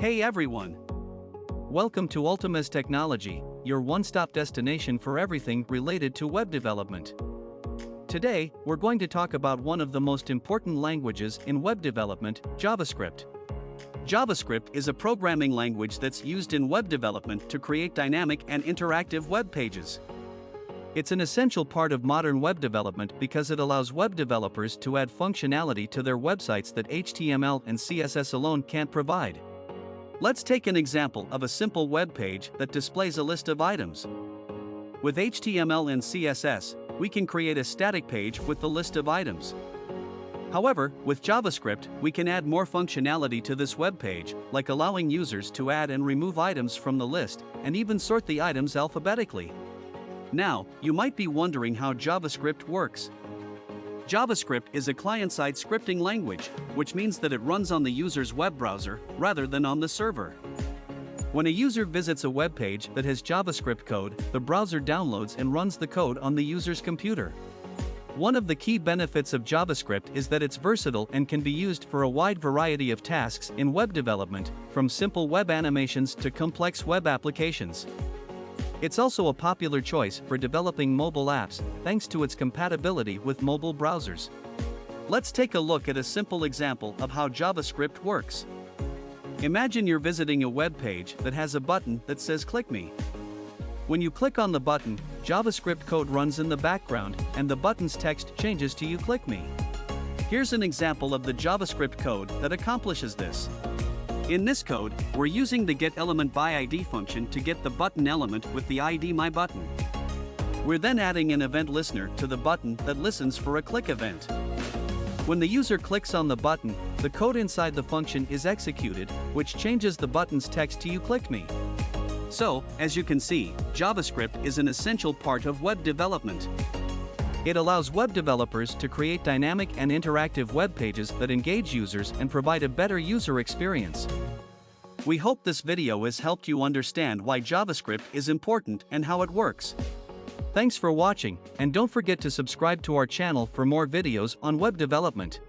Hey everyone! Welcome to Ultimez Technology, your one-stop destination for everything related to web development. Today, we're going to talk about one of the most important languages in web development, JavaScript. JavaScript is a programming language that's used in web development to create dynamic and interactive web pages. It's an essential part of modern web development because it allows web developers to add functionality to their websites that HTML and CSS alone can't provide. Let's take an example of a simple web page that displays a list of items. With HTML and CSS, we can create a static page with the list of items. However, with JavaScript, we can add more functionality to this web page, like allowing users to add and remove items from the list, and even sort the items alphabetically. Now, you might be wondering how JavaScript works. JavaScript is a client-side scripting language, which means that it runs on the user's web browser rather than on the server. When a user visits a web page that has JavaScript code, the browser downloads and runs the code on the user's computer. One of the key benefits of JavaScript is that it's versatile and can be used for a wide variety of tasks in web development, from simple web animations to complex web applications. It's also a popular choice for developing mobile apps, thanks to its compatibility with mobile browsers. Let's take a look at a simple example of how JavaScript works. Imagine you're visiting a web page that has a button that says "Click Me." When you click on the button, JavaScript code runs in the background, and the button's text changes to "You click me." Here's an example of the JavaScript code that accomplishes this. In this code, we're using the getElementById function to get the button element with the ID myButton. We're then adding an event listener to the button that listens for a click event. When the user clicks on the button, the code inside the function is executed, which changes the button's text to "You click me." So, as you can see, JavaScript is an essential part of web development. It allows web developers to create dynamic and interactive web pages that engage users and provide a better user experience. We hope this video has helped you understand why JavaScript is important and how it works. Thanks for watching, and don't forget to subscribe to our channel for more videos on web development.